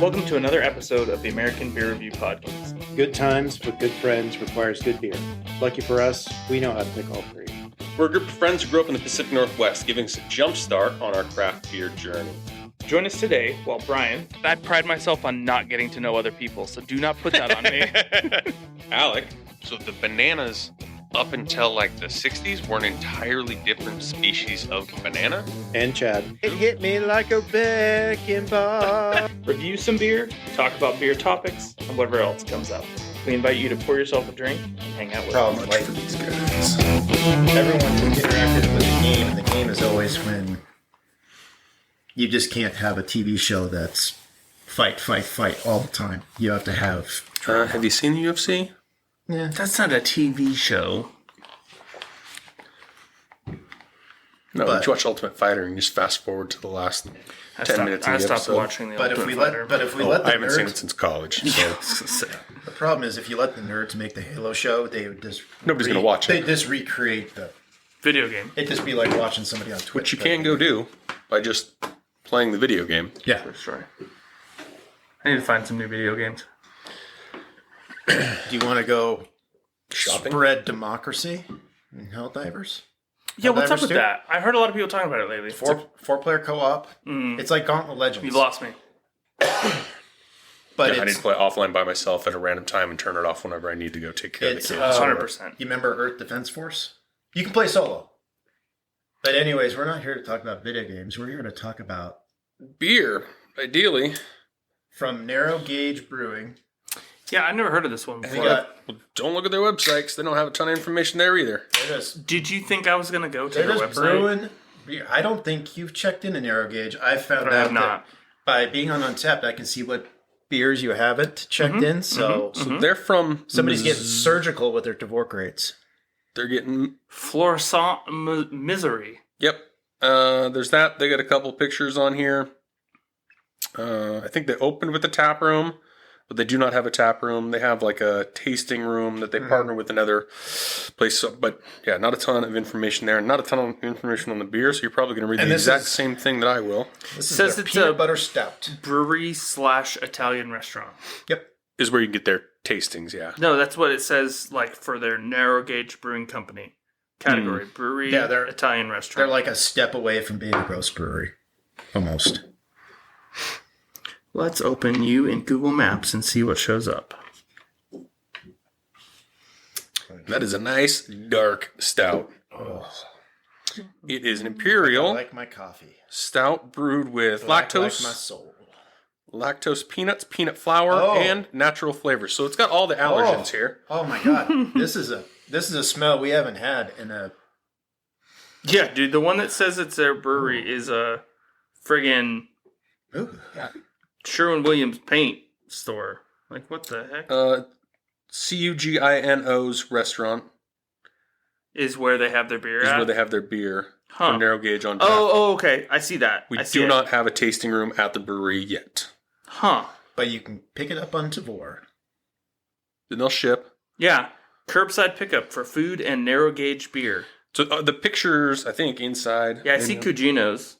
welcome to another episode of the American Beer Review Podcast. Good times with good friends requires good beer. Lucky for us, we know how to pick all three. We're a group of friends who grew up in the Pacific Northwest, giving us a jump start on our craft beer journey. Join us today while Brian, I pride myself on not getting to know other people, so do not put that on me. Alec, so the bananas up until like the 60s were an entirely different species of banana. And Chad. It hit me like a wrecking ball. Review some beer, talk about beer topics, and whatever else comes up. We invite you to pour yourself a drink and hang out with us. Problem for these guys. Everyone interacted with the game, and the game is always when you just can't have a TV show that's fight all the time. You have to have... Have you seen the UFC? Yeah. That's not a TV show. No, But- you watch Ultimate Fighter and you just fast forward to the last 10 minutes of I the stopped episode. watching the But if Ultimate we Fighter. let the I haven't seen nerds, it since college. So. the problem is if you let the nerds make the Halo show, they would just Nobody's gonna watch it. They just recreate the. Video game. It'd just be like watching somebody on Twitch. Which you can go do by just playing the video game. Yeah. For sure. I need to find some new video games. Do you want to go Shopping? spread democracy in Helldivers? Yeah, what's up Helldivers with 2? that? I've heard a lot of people talking about it lately. Four-player co-op. It's like Gauntlet Legends. You've lost me. But Yeah, I need it's, to play offline by myself at a random time and turn it off whenever I need to go take care of the it's kids. 100%. You remember Earth Defense Force? You can play solo. But anyways, we're not here to talk about video games. We're here to talk about Beer, ideally. from Narrow Gauge Brewing. Yeah, I've never heard of this one We before. got Well, don't look at their website because they don't have a ton of information there either. Did you think I was going to go to They're their just website? brewing beer. I don't think you've checked into Narrow Gauge. I found But I have out not. that by being on Untapped, I can see what beers you haven't checked in. So So they're from... somebody's getting surgical with their Tavour Crates. They're getting... Florissant Misery. Yep. There's that. They got a couple pictures on here. I think they opened with a tap room, but they do not have a tap room. They have like a tasting room that they partner with another place. So, but yeah, not a ton of information there. Not a ton of information on the beer, so you're probably going to read And the this exact is- same thing that I will. This is Says their it's peanut a- butter stout. Brewery/Italian restaurant. Yep. Is where you can get their tastings, yeah. No, that's what it says, like, for their Narrow Gauge Brewing Company. Category, brewery, Yeah, they're- Italian They're restaurant. like a step away from being a gross brewery. Almost. Let's open you in Google Maps and see what shows up. That is a nice, dark stout. It is an imperial I like my coffee. stout brewed with Like my lactose, soul. lactose peanuts, peanut flour, Oh. and natural flavors. So it's got all the allergens here. Oh my god. This is a smell we haven't had in a Yeah, dude, the one that says it's their brewery is a friggin' Ooh. Sherwin-Williams paint store. Like, what the heck? Cugino's restaurant Is where they have their beer is at? where they have their beer Huh. for Narrow Gauge on tap. Oh, okay. I see that. We I see do it. not have a tasting room at the brewery yet. Huh. But you can pick it up on Tavour. Then they'll ship. Yeah. Curbside pickup for food and narrow gauge beer. So the pictures, I think, inside. Yeah, I see Cugino's.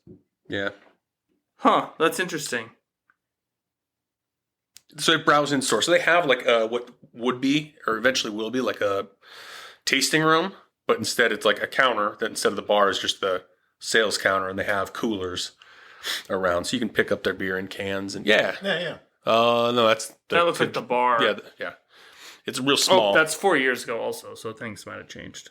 Yeah. Huh. That's interesting. So they browse in store. So they have like what would be, or eventually will be, like a tasting room. But instead it's like a counter that instead of the bar is just the sales counter. And they have coolers around. So you can pick up their beer in cans. And yeah. Yeah. No, that's... That looks like the bar. Yeah, yeah. It's real small. Oh, that's 4 years ago also, so things might have changed.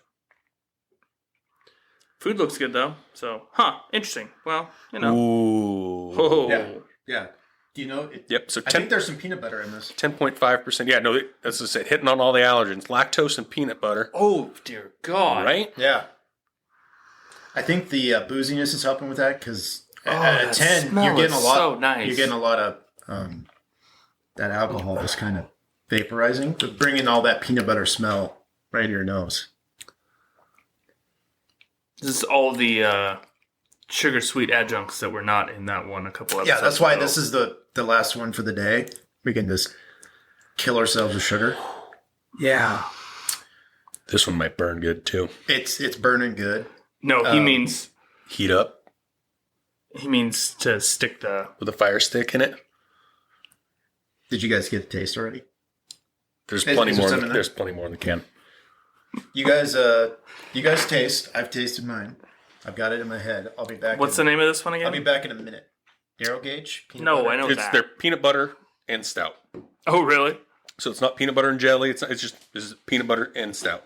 Food looks good, though. So, interesting. Well, you know. Ooh. Oh. Yeah. Do you know it? Yep, so I think there's some peanut butter in this. 10.5%. Yeah, no, that's just it. Hitting on all the allergens. Lactose and peanut butter. Oh, dear God. Right? Yeah. I think the booziness is helping with that because at that 10, smell you're getting a is lot. so nice. You're getting a lot of that alcohol just kind of vaporizing, but bringing all that peanut butter smell right to your nose. This is all the sugar sweet adjuncts that were not in that one a couple episodes Yeah, that's why ago. this is the last one for the day. We can just kill ourselves with sugar. Yeah. This one might burn good, too. It's burning good. No, he means Heat up to stick the... with a fire stick in it. Did you guys get the taste already? There's Is plenty there more. some in there? There's plenty more in the can. You guys taste. I've tasted mine. I've got it in my head. I'll be back. What's the name of this one again? I'll be back in a minute. Narrow Gauge. Peanut No, butter. I know It's that. their peanut butter and stout. Oh, really? So it's not peanut butter and jelly. It's just this is peanut butter and stout.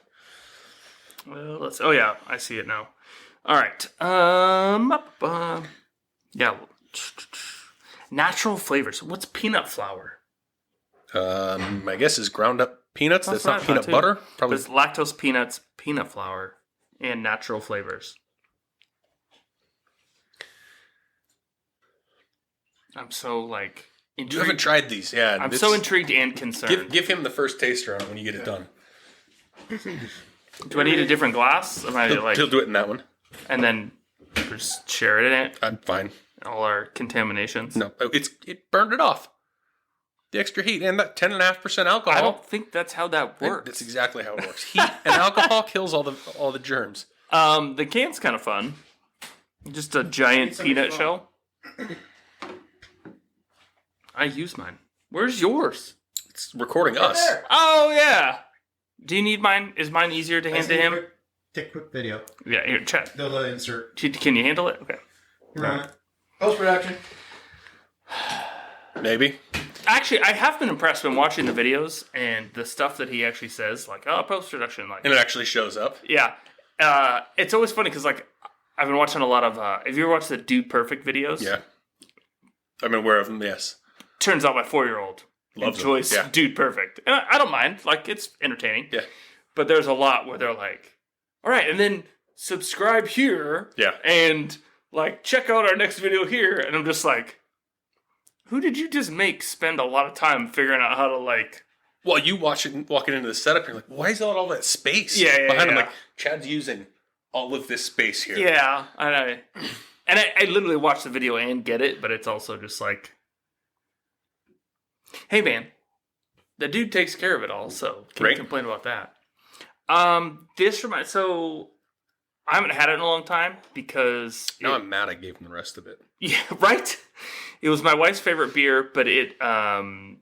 Well, let's. Oh yeah, I see it now. All right. Yeah. Natural flavors. What's peanut flour? I guess is ground up peanuts. That's what I not thought, peanut too. butter. But Probably. it's lactose peanuts, peanut flour, and natural flavors. I'm so like You intrigued. haven't tried these, yeah. I'm it's- so intrigued and concerned. Give him the first taster on it when you get it done. Do I need a different glass? Am I like, He'll do it in that one. and then just share it in it? I'm fine. All our contaminations. No, it burned it off. The extra heat and that 10.5% alcohol. I don't think that's how that works. That's exactly how it works. Heat and alcohol kills all the germs. The can's kind of fun. Just a giant peanut shell. I use mine. Where's yours? It's recording us. There. Oh yeah. Do you need mine? Is mine easier to hand to him? Take a quick video. Yeah, here, Chad. They'll insert. Can you handle it? Okay. Post production. Maybe. Actually, I have been impressed when watching the videos and the stuff that he actually says, like, oh, post production, like, And it actually shows up. yeah. It's always funny because, like, I've been watching a lot of. Have you ever watched the Dude Perfect videos? Yeah. I'm aware of them, yes. Turns out my 4-year-old Loves them, enjoys yeah. Dude Perfect, and I don't mind. Like, it's entertaining. Yeah. But there's a lot where they're like, all right, and then subscribe here. Yeah. And like, check out our next video here. And I'm just like, who did you just make spend a lot of time figuring out how to like? Well, you walking into the setup, you're like, why is all that space Yeah, behind him? yeah. Like, Chad's using all of this space here. Yeah, I literally watch the video and get it, but it's also just like, hey man, the dude takes care of it all, so can't Right. complain about that. So I haven't had it in a long time because Now I'm mad I gave him the rest of it. yeah, right. It was my wife's favorite beer, but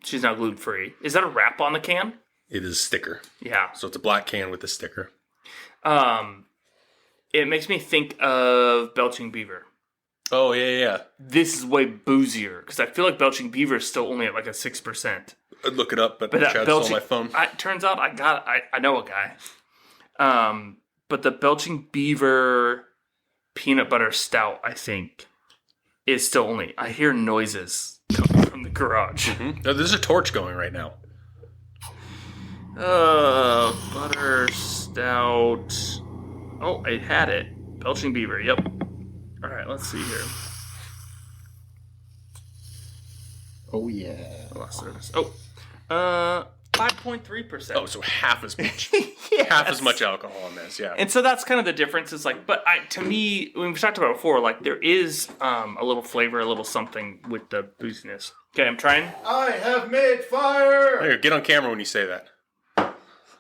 she's not gluten free. Is that a wrap on the can? It is sticker. Yeah. So it's a black can with a sticker. It makes me think of Belching Beaver. Oh, yeah. This is way boozier because I feel like Belching Beaver is still only at like a 6%. I'd look it up, but But that Chad Belching, stole my phone. Turns out I know a guy. But the Belching Beaver peanut butter stout, I think, is still only. I hear noises coming from the garage. No, there's a torch going right now. Butter stout. Oh, I had it. Belching Beaver. Yep. All right, let's see here. Oh yeah. I lost service. 5.3%. Oh, so half as much. Yes. Half as much alcohol in this, yeah. And so that's kind of the difference. Is like, but to me, when we've talked about it before, like there is a little flavor, a little something with the booziness. Okay, I'm trying. I have made fire. Here, get on camera when you say that.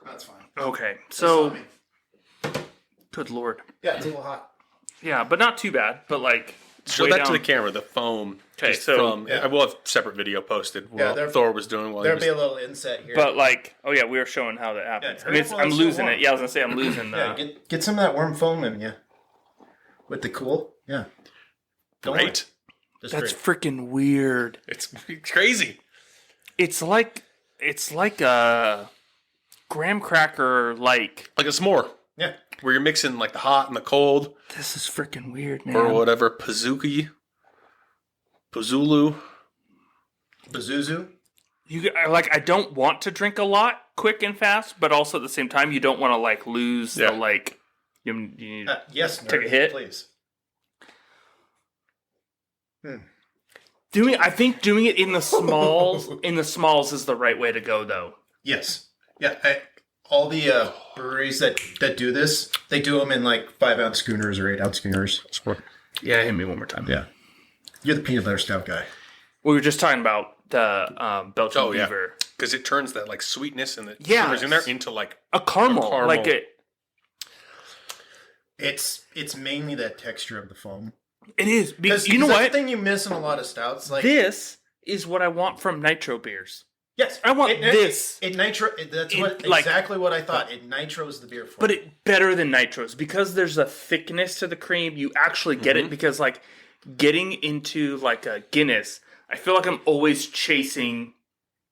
That's fine. Okay, so good lord, Yeah, it's a little hot. yeah, but not too bad. But like, Show way that down. to the camera, the foam. Okay, just so- from, Yeah. I will have separate video posted Yeah, while Thor was doing while he There'll was... be a little inset here. But like, oh yeah, we were showing how that happens. Yeah, I mean, it's, well, I'm it's losing still warm. it. Yeah, I was gonna say I'm losing the. yeah, get some of that warm foam in you. With the cool. Yeah. Don't worry. Great. Just That's great. freaking weird. It's crazy. It's like a graham cracker. Like Like a s'more, Yeah. where you're mixing like the hot and the cold, this is freaking weird, man. or whatever, Pazookie, Pazulu. Bazuzu. I don't want to drink a lot quick and fast, but also at the same time, you don't want to like lose Yeah. the like. You need, Yes, Take a nerd, hit. please. I think doing it in the smalls is the right way to go, though. Yes. Yeah. All the breweries that do this, they do them in like 5-ounce schooners or 8-ounce schooners. Yeah, hit me one more time. Yeah. You're the peanut butter stout guy. We were just talking about the Belgian Oh, yeah. beaver. Because it turns that like sweetness and the Yes. sugars in there into like A caramel, A caramel. like it. It's mainly that texture of the foam. It is. Because You know that's what? the thing you miss in a lot of stouts. Like This is what I want from nitro beers. Yes, I want this. It nitro. That's exactly what I thought. It nitros the beer for. But it better than nitros because there's a thickness to the cream. You actually get it because like getting into like a Guinness, I feel like I'm always chasing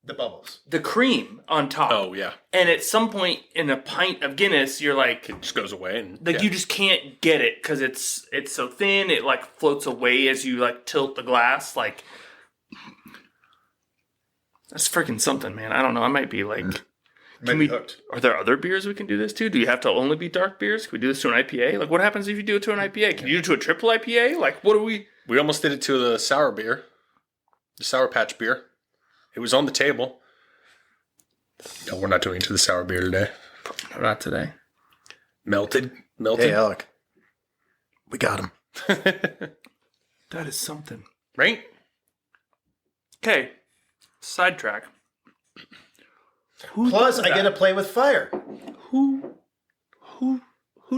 the bubbles, the cream on top. Oh yeah. And at some point in a pint of Guinness, you're like, it just goes away, and like you just can't get it because it's so thin. It like floats away as you like tilt the glass. Like that's freaking something, man. I don't know. I might be like, hooked. Are there other beers we can do this to? Do you have to only be dark beers? Can we do this to an IPA? Like, what happens if you do it to an IPA? Can you do it to a triple IPA? Like, what do we? We almost did it to the sour beer, the Sour Patch beer. It was on the table. No, we're not doing it to the sour beer today. No, not today. Melted. Hey, Alec. We got him. That is something. Right? Okay. Sidetrack. Plus, I get to play with fire. Who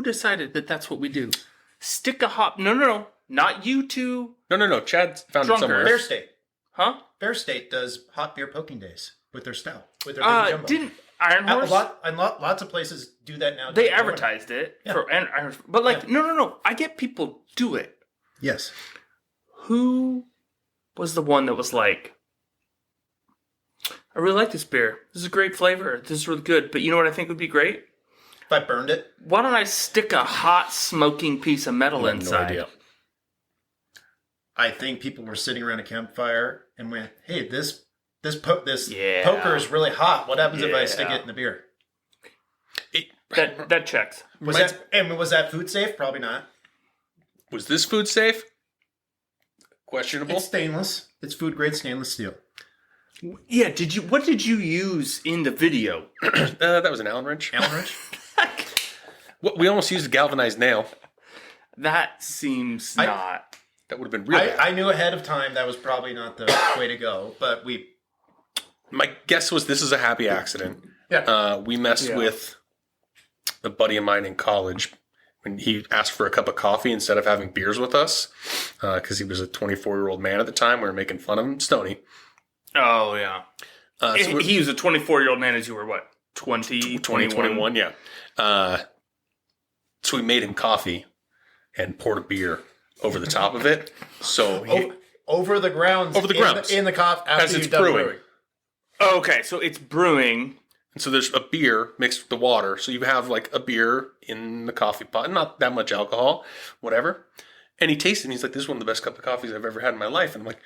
decided that that's what we do? Stick a hop. No. Not you two. No. Chad found Drunkers. it somewhere. Bear State. Huh? Bear State does hot beer poking days with their stout. With their Big Jumbo. Didn't Iron Horse? Lots of places do that now. They advertised it for Iron Horse. But like, no. I get people do it. Yes. Who was the one that was like, I really like this beer. This is a great flavor. This is really good. But you know what I think would be great? If I burned it. Why don't I stick a hot smoking piece of metal I have inside? no idea. I think people were sitting around a campfire and went, "Hey, this poker is really hot. What happens if I stick it in the beer?" That checks. Was that food safe? Probably not. Was this food safe? Questionable. It's stainless. It's food grade stainless steel. Yeah. What did you use in the video? That was an Allen wrench. Allen wrench. We almost used a galvanized nail. That seems not. That would have been real bad. I knew ahead of time that was probably not the way to go, but My guess was this is a happy accident. Yeah. We messed with a buddy of mine in college when he asked for a cup of coffee instead of having beers with us because he was a 24-year-old man at the time. We were making fun of him, Stoney. Oh, yeah. He was a 24-year-old man as you were, what, 20, 21, yeah. So we made him coffee and poured a beer over the top of it. So over the grounds. In the coffee after as it's you've done brewing. Oh, okay, so it's brewing. And so there's a beer mixed with the water. So you have like a beer in the coffee pot, not that much alcohol, whatever. And he tasted it and he's like, this is one of the best cup of coffees I've ever had in my life. And I'm like,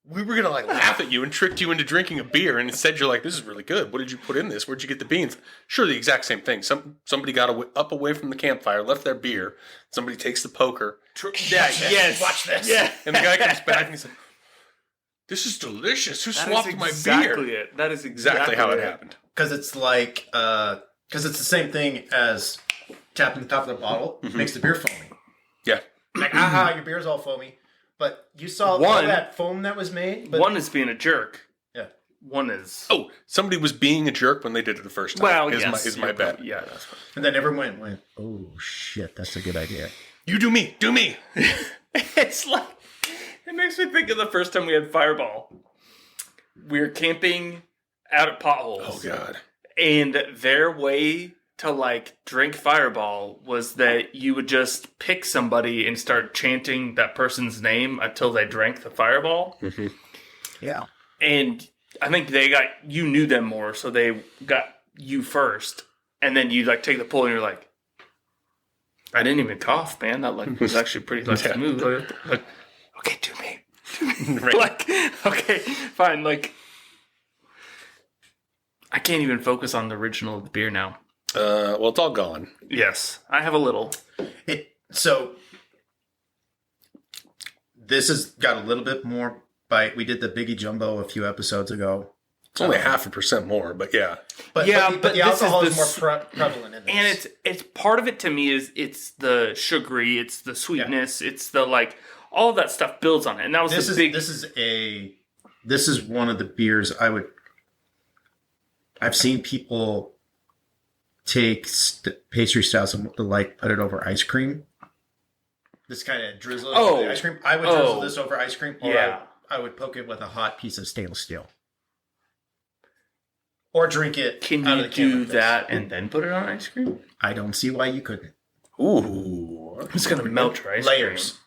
we were going to like laugh at you and tricked you into drinking a beer. And instead you're like, this is really good. What did you put in this? Where'd you get the beans? Sure, the exact same thing. Somebody got up away from the campfire, left their beer. Somebody takes the poker. Yes. Watch this. Yeah. And the guy comes back and he's like, this is delicious. Who swapped my beer? That is Exactly how it happened. Because it's like, because it's the same thing as tapping the top of the bottle makes the beer foamy. Yeah. Like, your beer's all foamy. But you saw all that foam that was made. But one is being a jerk. Yeah. One is... Oh, somebody was being a jerk when they did it the first time. Well, is my bet. Yeah, that's fine. And then everyone went, oh, shit, that's a good idea. You do me. Do me. It's like... It makes me think of the first time we had Fireball. We were camping out at Potholes. Oh, God. And their way to, like, drink Fireball was that you would just pick somebody and start chanting that person's name until they drank the Fireball. Mm-hmm. Yeah. And I think you knew them more, so they got you first. And then you, like, take the pull and you're like, I didn't even cough, man. That, like, was actually pretty, like, smooth. Like, okay, do me. Right. Like, okay, fine. Like, I can't even focus on the original of the beer now. Well, it's all gone. Yes, I have a little. So this has got a little bit more bite. We did the Biggie Jumbo a few episodes ago. It's only 0.5% more, but yeah. But the alcohol is more prevalent in this. And it's part of it to me is it's the sugary, it's the sweetness, it's the like all of that stuff builds on it. And that was this is one of the beers I've seen people take pastry stouts and put it over ice cream. This kind of drizzle over the ice cream. I would drizzle this over ice cream, or I would poke it with a hot piece of stainless steel. Or drink it. Can out you of the can do like this. that and then put it on ice cream? I don't see why you couldn't. Ooh. It's gonna melt your ice Layers.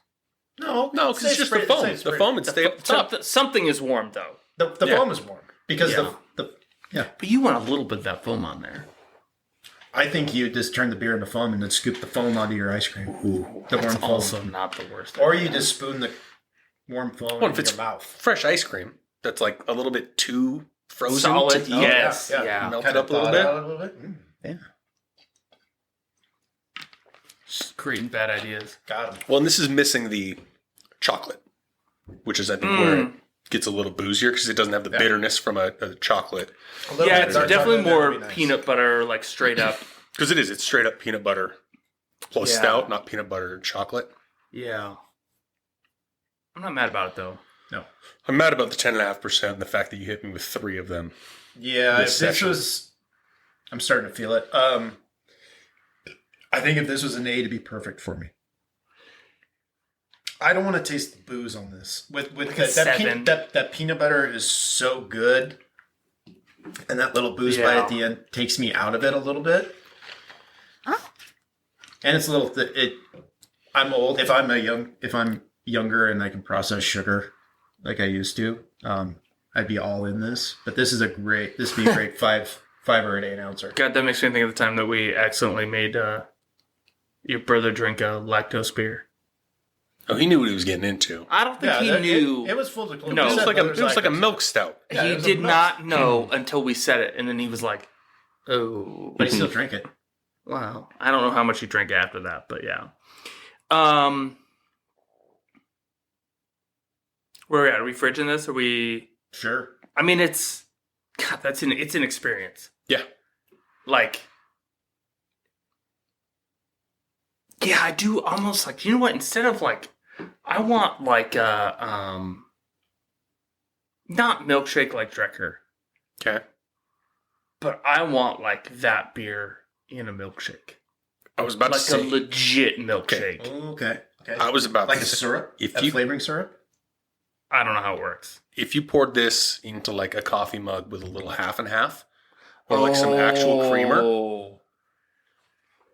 No, No, because it's just the foam. The foam would stay up top. Something is warm though. The Yeah. foam is warm because Yeah. the But you want a little bit of that foam on there. I think you just turn the beer into foam and then scoop the foam out of your ice cream. Ooh, The warm that's foam. also not the worst. Or you just spoon the warm foam What if in it's your mouth. fresh ice cream that's like a little bit too frozen Solid, to eat? yes, yeah. Melt Kind it of up a little thawed bit. out a little bit. Yeah, Just creating bad ideas. got him. Well, and this is missing the chocolate, which is, I think, where it gets a little boozier because it doesn't have the bitterness from a chocolate. A little Yeah, bit it's dark definitely chocolate, that would more be nice. peanut butter, like straight up. Because it's straight up peanut butter plus Yeah. stout, not peanut butter and chocolate. Yeah. I'm not mad about it though. No. I'm mad about the 10.5% and the fact that you hit me with 3 of them. Yeah, This if this session. was, I'm starting to feel it. I think if this was an A, to be perfect for me. I don't want to taste the booze on this. With Like a that 7. that peanut butter is so good, and that little booze bite at the end takes me out of it a little bit. And it's a little. I'm old. If I'm younger and I can process sugar like I used to, I'd be all in this. But this would be a great 5 or an 8 ouncer. God, that makes me think of the time that we accidentally made your brother drink a lactose beer. Oh, he knew what he was getting into. I don't think he that- knew. It was full of No. It was like a milk stout. Yeah, it He was a did milk. not know until we said it, and then he was like, "Oh." But he still drank it. Wow. I don't know how much he drank after that, but yeah. Where are we at? Are we fridging this? Are we? Sure. I mean, it's an experience. Yeah. Like, yeah, I do almost like, you know what? Instead of like, I want like not milkshake like Drecker, Okay. but I want like that beer in a milkshake, I was about like to say. a legit milkshake. Okay. I was about Like to a say, syrup? if A you- flavoring syrup? I don't know how it works. if you poured this into like a coffee mug with a little half and half, or like some actual creamer, Oh.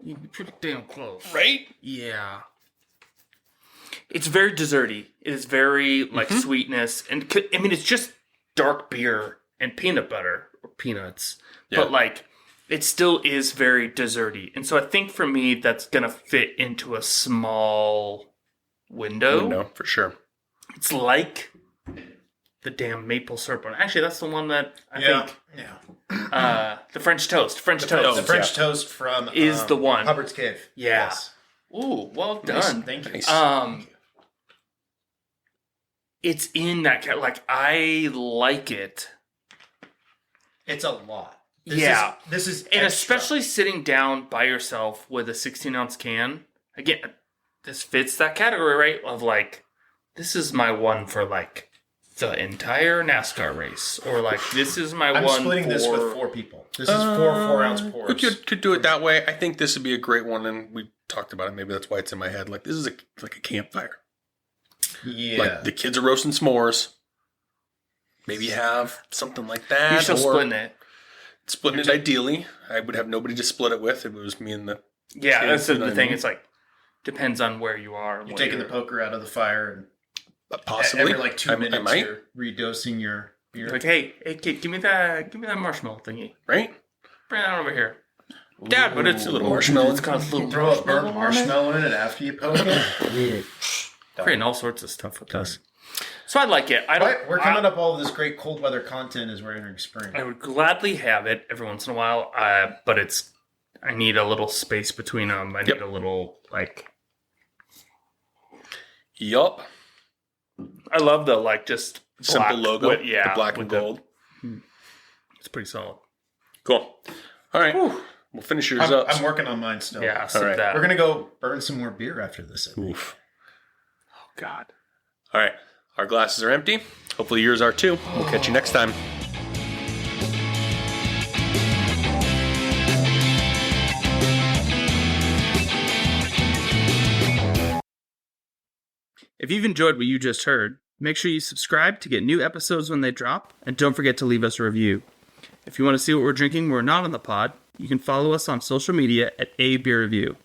You'd be pretty damn close. right? Yeah. It's very desserty. It is very like sweetness, and I mean it's just dark beer and peanut butter or peanuts, Yeah. but like it still is very desserty. And so I think for me that's gonna fit into a small window. No, for sure. It's like the damn maple syrup one. Actually, that's the one that I think Yeah. the French toast. French The toast. French toast from Is the one. Hubbard's Cave. Yeah. Yes. Ooh, well Nice. done. Thank you. Nice. It's in that like I like it. It's a lot. Yeah. This is And extra. especially sitting down by yourself with a 16-ounce can. Again, this fits that category, right? Of like, this is my one for like the entire NASCAR race. Or like, this is my I'm one splitting for... this with 4 people. This is 4-ounce We pours. could do it that way. I think this would be a great one, and we talked about it. Maybe that's why it's in my head. Like this is like a campfire. Yeah. Like the kids are roasting s'mores. Maybe have something like that. You're still or splitting it. Splitting it ideally. I would have nobody to split it with. If it was me and the Yeah, kids, that's the you know what I thing. mean? It's like, depends on where you are. You're taking the poker out of the fire and possibly every like 2 I minutes might. you're redosing your beer. Like, hey kid, give me that marshmallow thingy. Right? Bring that over here. Dad, but it's a little marshmallow. It's got a little Throw a burnt on it. marshmallow in it after you poke it. Creating all sorts of stuff with this. So I like it. I don't. Right, we're coming up all of this great cold weather content as we're entering spring. I would gladly have it every once in a while, but I need a little space between them. I need a little like. Yup. I love the like just Simple black logo. with- yeah, The black and with the- gold. It's pretty solid. Cool. All right. We'll finish yours up. I'm working on mine still. Yeah, sip right. that. We're gonna go burn some more beer after this. I think. Oof. Oh God. All right. Our glasses are empty. Hopefully yours are too. We'll catch you next time. If you've enjoyed what you just heard, make sure you subscribe to get new episodes when they drop, and don't forget to leave us a review. If you want to see what we're drinking when we're not on the pod, you can follow us on social media at A Beer Review.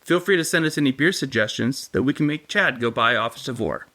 Feel free to send us any beer suggestions that we can make Chad go buy off of Tavour.